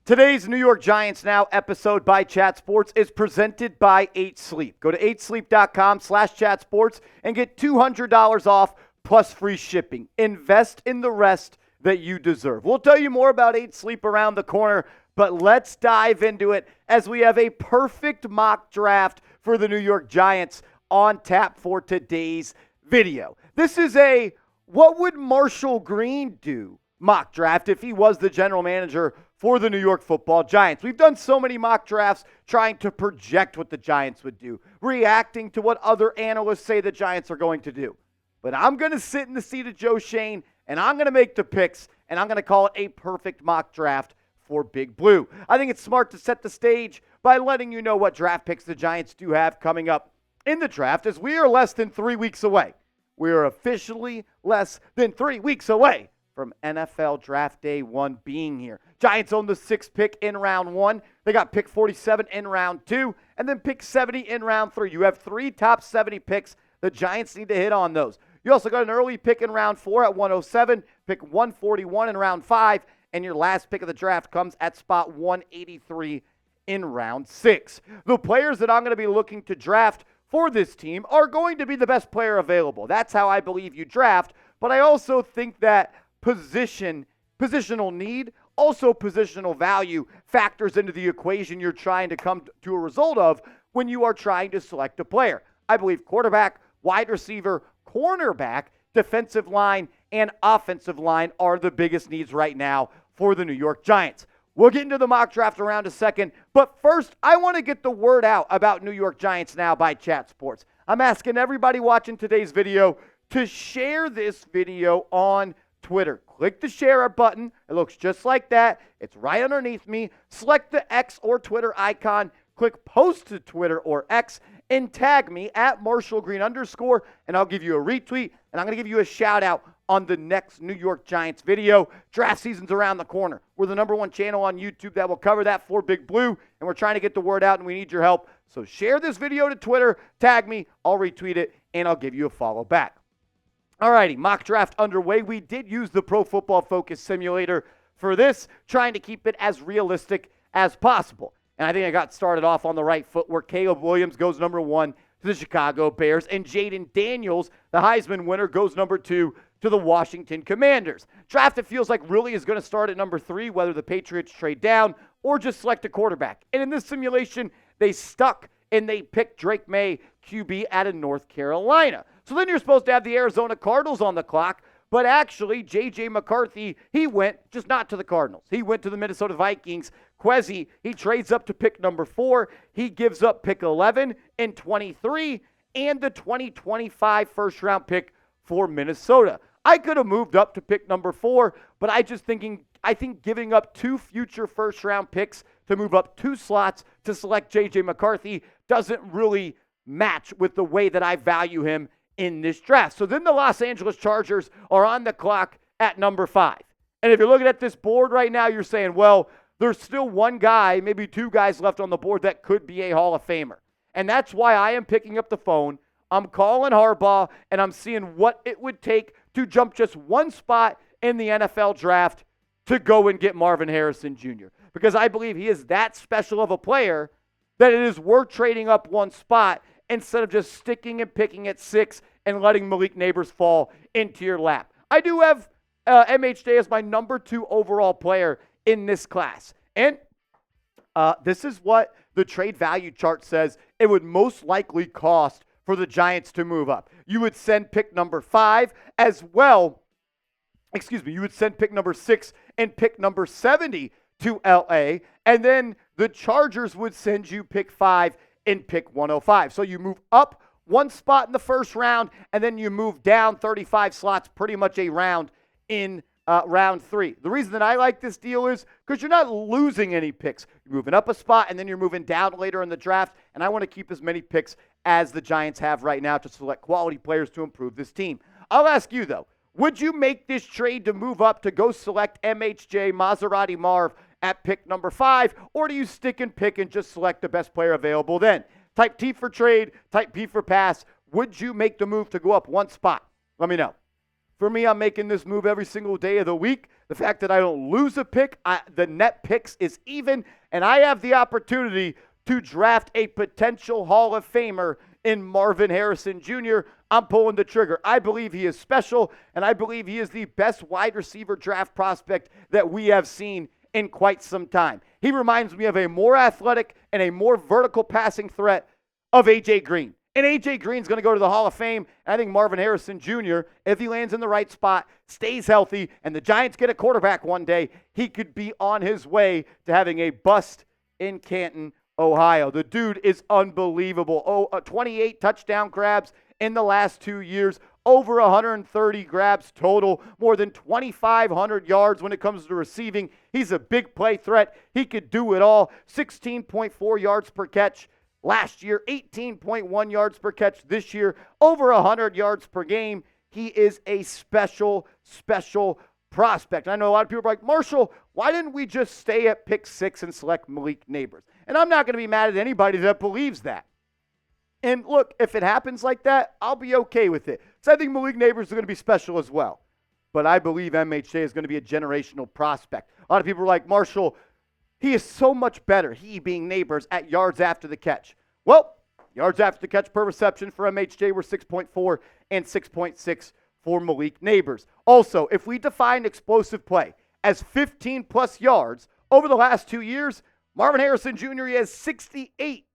Today's New York Giants Now episode by Chat Sports is presented by 8 Sleep. Go to 8sleep.com/Chat Sports and get $200 off plus free shipping. Invest in the rest that you deserve. We'll tell you more about 8 Sleep around the corner, but let's dive into it as we have a perfect mock draft for the New York Giants on tap for today's video. This is a what would Marshall Green do mock draft if he was the general manager for the New York Football Giants. We've done so many mock drafts trying to project what the Giants would do, reacting to what other analysts say the Giants are going to do. But I'm going to sit in the seat of Joe Shane, and I'm going to make the picks, and I'm going to call it a perfect mock draft for Big Blue. I think it's smart to set the stage by letting you know what draft picks the Giants do have coming up in the draft, as we are less than 3 weeks away. We are officially less than 3 weeks away from NFL Draft Day 1 being here. Giants own the 6th pick in round 1. They got pick 47 in round 2, and then pick 70 in round 3. You have 3 top 70 picks. The Giants need to hit on those. You also got an early pick in round 4 at 107, pick 141 in round 5, and your last pick of the draft comes at spot 183 in round 6. The players that I'm going to be looking to draft for this team are going to be the best player available. That's how I believe you draft, but I also think that positional need, also positional value factors into the equation you're trying to come to a result of when you are trying to select a player. I believe quarterback, wide receiver, cornerback, defensive line, and offensive line are the biggest needs right now for the New York Giants. We'll get into the mock draft around a second, but first, I want to get the word out about New York Giants Now by Chat Sports. I'm asking everybody watching today's video to share this video on Twitter. Click the share button. It looks just like that. It's right underneath me. Select the X or Twitter icon. Click post to Twitter or X and tag me at @MarshallGreen_, and I'll give you a retweet, and I'm going to give you a shout out on the next New York Giants video. Draft season's around the corner. We're the #1 channel on YouTube that will cover that for Big Blue, and we're trying to get the word out, and we need your help. So share this video to Twitter, tag me, I'll retweet it, and I'll give you a follow back. Alrighty, mock draft underway. We did use the Pro Football Focus simulator for this, trying to keep it as realistic as possible. And I think I got started off on the right foot where Caleb Williams goes #1 to the Chicago Bears, and Jaden Daniels, the Heisman winner, goes #2 to the Washington Commanders. Draft, it feels like, really is going to start at #3, whether the Patriots trade down or just select a quarterback. And in this simulation, they stuck and they picked Drake May, QB out of North Carolina. So then you're supposed to have the Arizona Cardinals on the clock, but actually, J.J. McCarthy, he went, just not to the Cardinals. He went to the Minnesota Vikings. Kwesi, he trades up to pick #4. He gives up pick 11 and 23 and the 2025 first-round pick for Minnesota. I could have moved up to pick #4, but I think giving up 2 future first-round picks to move up 2 slots to select J.J. McCarthy doesn't really match with the way that I value him in this draft. So then the Los Angeles Chargers are on the clock at #5. And if you're looking at this board right now, you're saying, well, there's still one guy, maybe 2 guys left on the board that could be a Hall of Famer. And that's why I am picking up the phone. I'm calling Harbaugh, and I'm seeing what it would take to jump just 1 spot in the NFL draft to go and get Marvin Harrison Jr. Because I believe he is that special of a player that it is worth trading up 1 spot instead of just sticking and picking at 6 and letting Malik Neighbors fall into your lap. I do have MHJ as my #2 overall player in this class. And this is what the trade value chart says it would most likely cost for the Giants to move up. You would send pick #5 as well. You would send pick #6 and pick #70 to LA. And then the Chargers would send you pick 5 and pick 105. So you move up 1 spot in the first round, and then you move down 35 slots, pretty much a round in round 3. The reason that I like this deal is because you're not losing any picks. You're moving up a spot, and then you're moving down later in the draft, and I want to keep as many picks as the Giants have right now to select quality players to improve this team. I'll ask you, though, would you make this trade to move up to go select MHJ Maserati Marv at pick #5, or do you stick and pick and just select the best player available then? Type T for trade, type P for pass. Would you make the move to go up 1 spot? Let me know. For me, I'm making this move every single day of the week. The fact that I don't lose a pick, the net picks is even, and I have the opportunity to draft a potential Hall of Famer in Marvin Harrison Jr. I'm pulling the trigger. I believe he is special, and I believe he is the best wide receiver draft prospect that we have seen in quite some time. He reminds me of a more athletic and a more vertical passing threat of A.J. Green. And A.J. Green's going to go to the Hall of Fame. I think Marvin Harrison Jr., if he lands in the right spot, stays healthy, and the Giants get a quarterback one day, he could be on his way to having a bust in Canton, Ohio. The dude is unbelievable. 28 touchdown grabs in the last 2 years, over 130 grabs total, more than 2,500 yards when it comes to receiving. He's a big play threat. He could do it all. 16.4 yards per catch last year, 18.1 yards per catch this year, over 100 yards per game. He is a special prospect. I know a lot of people are like, Marshall, why didn't we just stay at pick 6 and select Malik Neighbors? And I'm not going to be mad at anybody that believes that. And look, if it happens like that, I'll be okay with it. So I think Malik Neighbors is going to be special as well. But I believe MHJ is going to be a generational prospect. A lot of people are like, Marshall, he is so much better, he being Neighbors, at yards after the catch. Well, yards after the catch per reception for MHJ were 6.4 and 6.6 for Malik Neighbors. Also, if we define explosive play as 15-plus yards over the last 2 years, Marvin Harrison Jr. has 68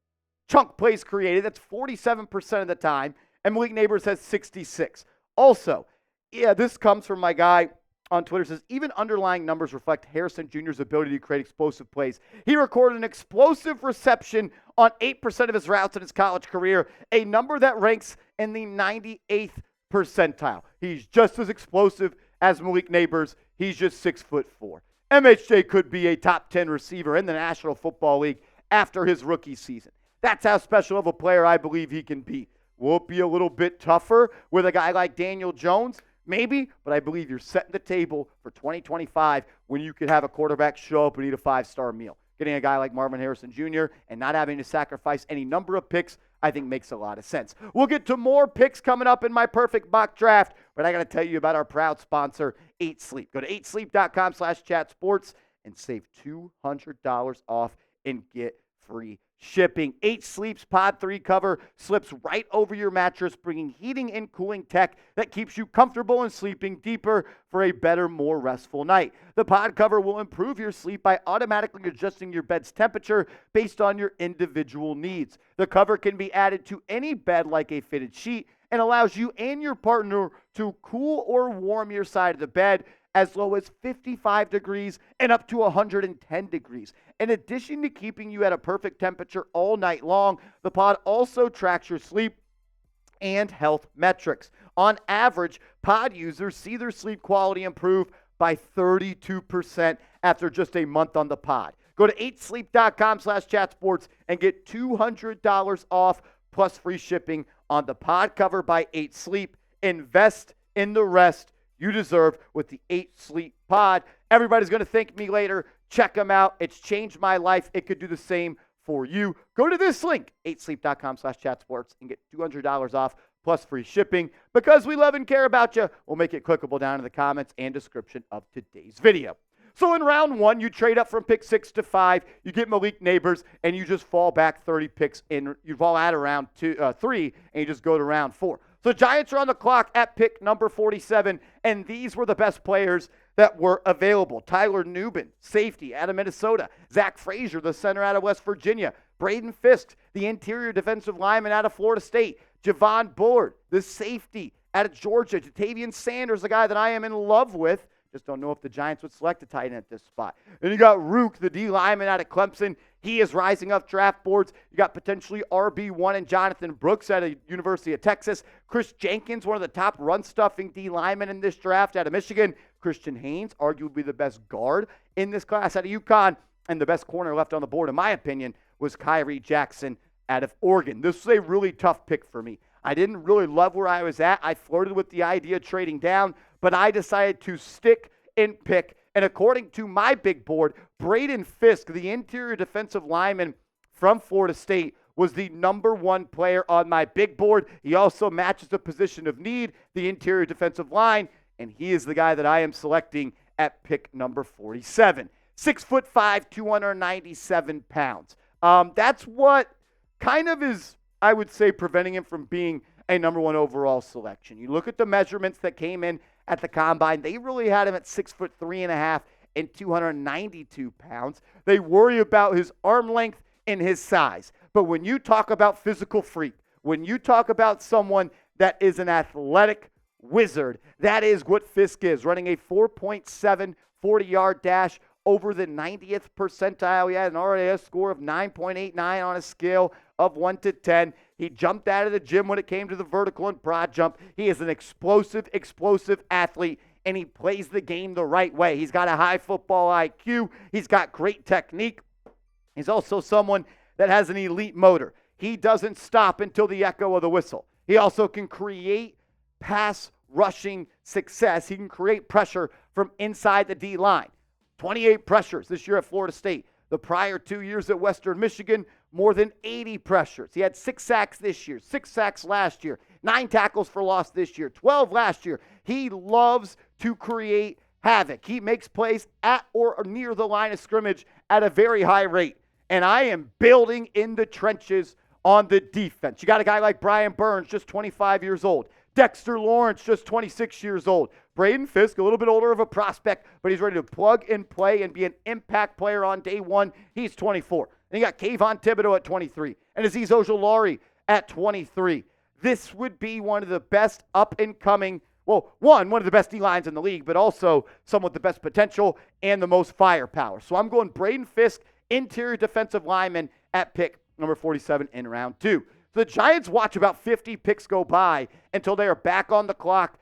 chunk plays created. That's 47% of the time. And Malik Neighbors has 66. Also, this comes from my guy on Twitter. Says, even underlying numbers reflect Harrison Jr.'s ability to create explosive plays. He recorded an explosive reception on 8% of his routes in his college career, a number that ranks in the 98th percentile. He's just as explosive as Malik Neighbors. He's just 6'4". MHJ could be a top 10 receiver in the National Football League after his rookie season. That's how special of a player I believe he can be. Will it be a little bit tougher with a guy like Daniel Jones? Maybe, but I believe you're setting the table for 2025 when you could have a quarterback show up and eat a 5-star meal. Getting a guy like Marvin Harrison Jr. and not having to sacrifice any number of picks, I think makes a lot of sense. We'll get to more picks coming up in my perfect mock draft, but I got to tell you about our proud sponsor, 8Sleep. Go to 8sleep.com/chatsports and save $200 off and get free shipping. 8Sleep's Pod 3 cover slips right over your mattress, bringing heating and cooling tech that keeps you comfortable and sleeping deeper for a better, more restful night. The pod cover will improve your sleep by automatically adjusting your bed's temperature based on your individual needs. The cover can be added to any bed like a fitted sheet and allows you and your partner to cool or warm your side of the bed as low as 55 degrees and up to 110 degrees. In addition to keeping you at a perfect temperature all night long, the pod also tracks your sleep and health metrics. On average, pod users see their sleep quality improve by 32% after just a month on the pod. Go to 8sleep.com/chatsports and get $200 off plus free shipping on the pod cover by 8Sleep. Invest in the rest you deserve with the 8Sleep pod. Everybody's going to thank me later. Check them out. It's changed my life. It could do the same for you. Go to this link, 8sleep.com/chatsports, and get $200 off plus free shipping. Because we love and care about you, we'll make it clickable down in the comments and description of today's video. So in round 1, you trade up from pick 6 to 5. You get Malik Neighbors, and you just fall back 30 picks in. You fall out of round 3, and you just go to round 4. So Giants are on the clock at pick number 47, and these were the best players that were available. Tyler Nubin, safety out of Minnesota. Zach Frazier, the center out of West Virginia. Braden Fisk, the interior defensive lineman out of Florida State. Javon Bullard, the safety out of Georgia. Jatavian Sanders, the guy that I am in love with. Just don't know if the Giants would select a tight end at this spot. Then you got Rook, the D lineman out of Clemson. He is rising up draft boards. You got potentially RB1 and Jonathan Brooks out of University of Texas. Chris Jenkins, one of the top run-stuffing D linemen in this draft out of Michigan. Christian Haynes, arguably the best guard in this class out of UConn. And the best corner left on the board, in my opinion, was Kyrie Jackson out of Oregon. This was a really tough pick for me. I didn't really love where I was at. I flirted with the idea of trading down, but I decided to stick and pick. And according to my big board, Braden Fisk, the interior defensive lineman from Florida State, was the number 1 player on my big board. He also matches the position of need, the interior defensive line, and he is the guy that I am selecting at pick number 47. 6'5", 297 pounds. That's what kind of is, I would say, preventing him from being a number one overall selection. You look at the measurements that came in at the combine, they really had him at 6'3.5" and 292 pounds. They worry about his arm length and his size. But when you talk about physical freak, when you talk about someone that is an athletic wizard, that is what Fiske is, running a 4.7 40-yard dash over the 90th percentile. He had an RAS score of 9.89 on a scale of 1 to 10. He jumped out of the gym when it came to the vertical and broad jump. He is an explosive athlete, and he plays the game the right way. He's got a high football IQ. He's got great technique. He's also someone that has an elite motor. He doesn't stop until the echo of the whistle. He also can create pass rushing success. He can create pressure from inside the D line. 28 pressures this year at Florida State. The prior 2 years at Western Michigan, more than 80 pressures. He had 6 sacks this year, 6 sacks last year, 9 tackles for loss this year, 12 last year. He loves to create havoc. He makes plays at or near the line of scrimmage at a very high rate. And I am building in the trenches on the defense. You got a guy like Brian Burns, just 25 years old. Dexter Lawrence, just 26 years old. Braden Fisk, a little bit older of a prospect, but he's ready to plug and play and be an impact player on day one. He's 24. And you got Kayvon Thibodeau at 23 and Azeez Ojulari at 23. This would be one of the best up-and-coming, one of the best D-lines in the league, but also some with the best potential and the most firepower. So I'm going Braden Fisk, interior defensive lineman, at pick number 47 in round 2. The Giants watch about 50 picks go by until they are back on the clock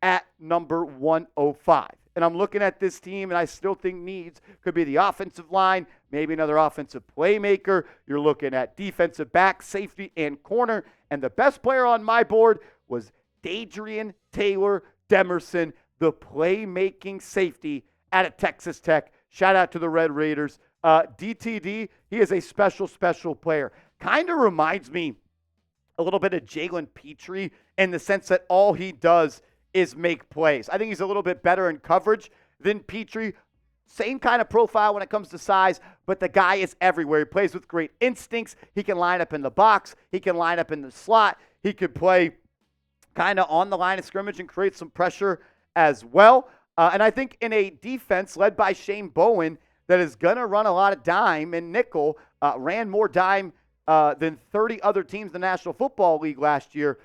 at number 105. And I'm looking at this team, and I still think needs could be the offensive line, maybe another offensive playmaker. You're looking at defensive back, safety, and corner. And the best player on my board was Dadrion Taylor-Demerson, the playmaking safety out of Texas Tech. Shout out to the Red Raiders. DTD, he is a special player. Kind of reminds me a little bit of Jalen Petrie in the sense that all he does is make plays. I think he's a little bit better in coverage than Petrie. Same kind of profile when it comes to size, but the guy is everywhere. He plays with great instincts. He can line up in the box. He can line up in the slot. He could play kind of on the line of scrimmage and create some pressure as well. And I think in a defense led by Shane Bowen that is going to run a lot of dime and nickel, ran more dime than 30 other teams in the National Football League last year,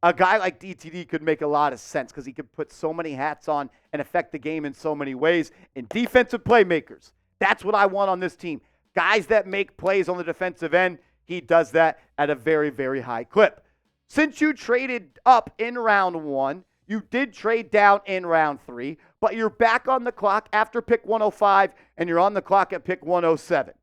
a guy like DTD could make a lot of sense because he could put so many hats on and affect the game in so many ways. And defensive playmakers, that's what I want on this team. Guys that make plays on the defensive end, he does that at a very, very high clip. Since you traded up in round 1, you did trade down in round 3, but you're back on the clock after pick 105, and you're on the clock at pick 107.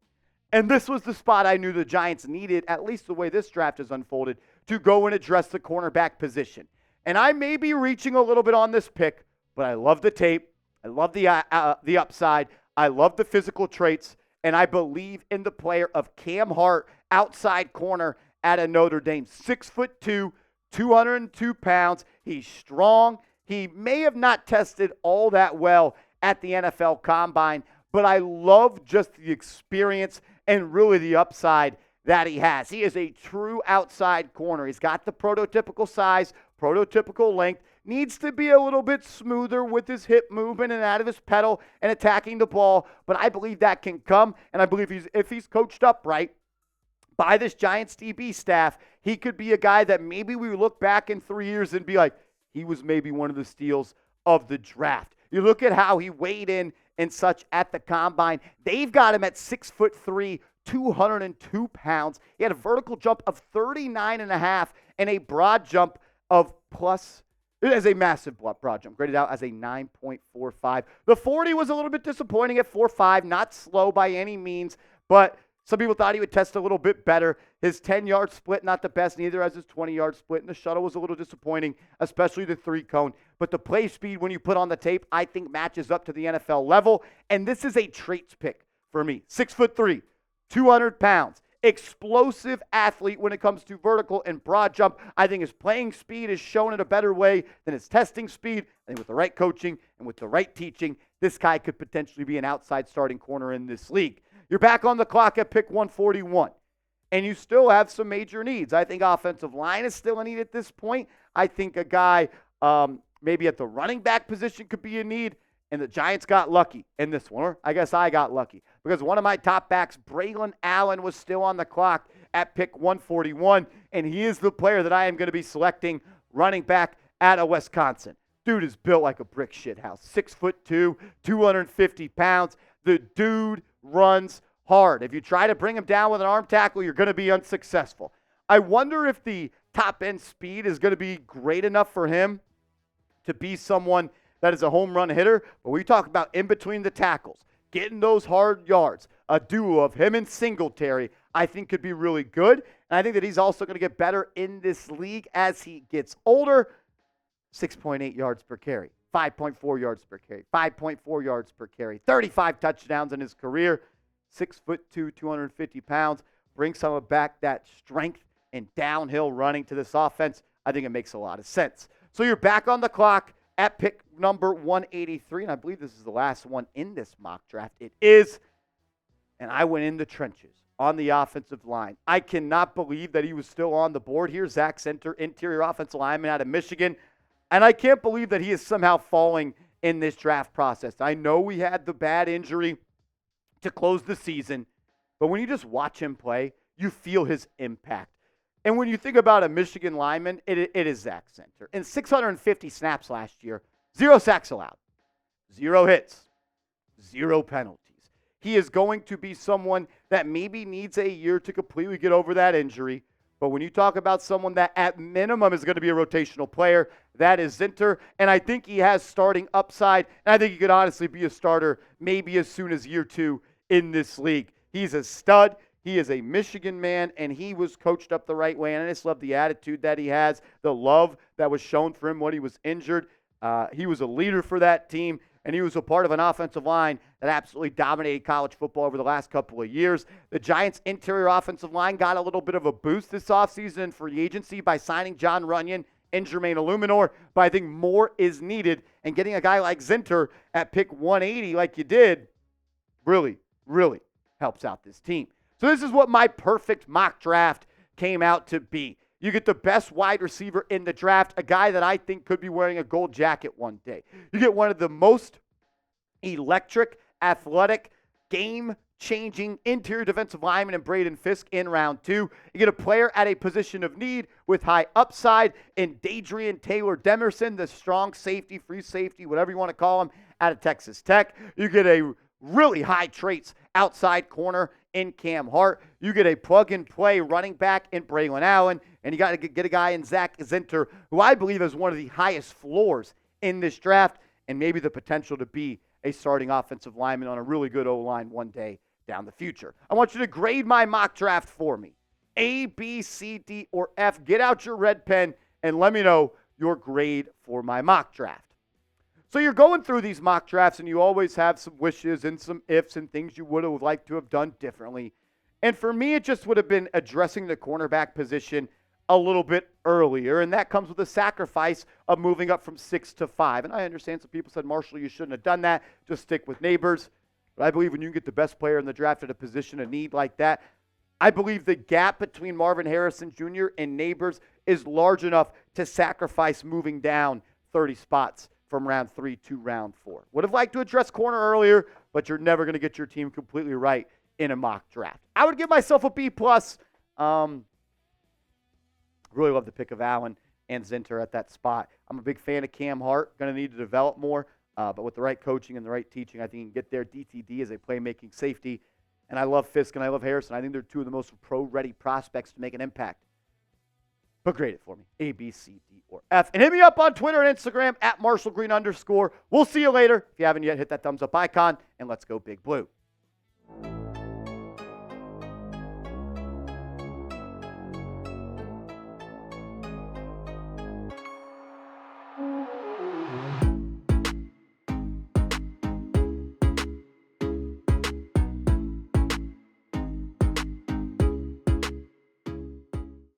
And this was the spot I knew the Giants needed, at least the way this draft has unfolded, to go and address the cornerback position. And I may be reaching a little bit on this pick, but I love the tape. I love the upside. I love the physical traits. And I believe in the player of Cam Hart, outside corner out of Notre Dame. 6'2", 202 pounds. He's strong. He may have not tested all that well at the NFL Combine, but I love just the experience and really the upside that he has. He is a true outside corner. He's got the prototypical size, prototypical length, needs to be a little bit smoother with his hip movement and out of his pedal and attacking the ball, but I believe that can come, and I believe if he's coached up right by this Giants DB staff, he could be a guy that maybe we look back in 3 years and be like, he was maybe one of the steals of the draft. You look at how he weighed in and such at the Combine. They've got him at 6'3", 202 pounds. He had a vertical jump of 39.5 and a broad jump of plus. It is a massive broad jump, graded out as a 9.45. The 40 was a little bit disappointing at 4.5, not slow by any means, but some people thought he would test a little bit better. His 10-yard split, not the best, neither as his 20-yard split, and the shuttle was a little disappointing, especially the 3-cone. But the play speed, when you put on the tape, I think matches up to the NFL level, and this is a traits pick for me. 6'3", 200 pounds, explosive athlete when it comes to vertical and broad jump. I think his playing speed is shown in a better way than his testing speed. I think with the right coaching and with the right teaching, this guy could potentially be an outside starting corner in this league. You're back on the clock at pick 141, and you still have some major needs. I think offensive line is still a need at this point. I think a guy maybe at the running back position could be a need. And the Giants got lucky in this one. Or I guess I got lucky because one of my top backs, Braelon Allen, was still on the clock at pick 141. And he is the player that I am going to be selecting running back out of Wisconsin. Dude is built like a brick shithouse. 6'2", 250 pounds. The dude runs hard. If you try to bring him down with an arm tackle, you're going to be unsuccessful. I wonder if the top end speed is going to be great enough for him to be someone that is a home run hitter, but we talk about in between the tackles, getting those hard yards, a duo of him and Singletary, I think could be really good. And I think that he's also going to get better in this league as he gets older. 6.8 yards per carry, 5.4 yards per carry, 5.4 yards per carry, 35 touchdowns in his career, 6'2", 250 pounds, brings some of back that strength and downhill running to this offense. I think it makes a lot of sense. So you're back on the clock at pick number 183, and I believe this is the last one in this mock draft. It is, and I went in the trenches on the offensive line. I cannot believe that he was still on the board here. Zack Center, interior offensive lineman out of Michigan, and I can't believe that he is somehow falling in this draft process. I know we had the bad injury to close the season, but when you just watch him play, you feel his impact. And when you think about a Michigan lineman, it is Zack Center. In 650 snaps last year, 0 sacks allowed, 0 hits, 0 penalties. He is going to be someone that maybe needs a year to completely get over that injury. But when you talk about someone that at minimum is going to be a rotational player, that is Zinter. And I think he has starting upside. And I think he could honestly be a starter maybe as soon as year 2 in this league. He's a stud. He is a Michigan man, and he was coached up the right way. And I just love the attitude that he has, the love that was shown for him when he was injured. He was a leader for that team, and he was a part of an offensive line that absolutely dominated college football over the last couple of years. The Giants' interior offensive line got a little bit of a boost this offseason in free agency by signing John Runyon and Jermaine Illuminor, but I think more is needed, and getting a guy like Zinter at pick 180 like you did really, really helps out this team. So this is what my perfect mock draft came out to be. You get the best wide receiver in the draft, a guy that I think could be wearing a gold jacket one day. You get one of the most electric, athletic, game-changing interior defensive lineman in Braden Fisk in round 2. You get a player at a position of need with high upside in Dadrion Taylor-Demerson, the strong safety, free safety, whatever you want to call him, out of Texas Tech. You get a really high traits outside corner in Cam Hart. You get a plug-and-play running back in Braelon Allen, and you got to get a guy in Zack Center, who I believe has one of the highest floors in this draft and maybe the potential to be a starting offensive lineman on a really good O-line one day down the future. I want you to grade my mock draft for me. A, B, C, D, or F. Get out your red pen and let me know your grade for my mock draft. So you're going through these mock drafts, and you always have some wishes and some ifs and things you would have liked to have done differently. And for me, it just would have been addressing the cornerback position a little bit earlier, and that comes with a sacrifice of moving up from 6 to 5. And I understand some people said, Marshall, you shouldn't have done that. Just stick with Neighbors. But I believe when you get the best player in the draft at a position of need like that, I believe the gap between Marvin Harrison Jr. and Neighbors is large enough to sacrifice moving down 30 spots from round 3 to round 4. Would have liked to address corner earlier, but you're never going to get your team completely right in a mock draft. I would give myself a B+. Really love the pick of Allen and Zinter at that spot. I'm a big fan of Cam Hart. Going to need to develop more, but with the right coaching and the right teaching, I think he can get there. DTD is a playmaking safety, and I love Fiske and I love Harrison. I think they're two of the most pro-ready prospects to make an impact. But grade it for me. A, B, C, D, or F. And hit me up on Twitter and Instagram at @MarshallGreen_. We'll see you later. If you haven't yet, hit that thumbs up icon, and let's go Big Blue.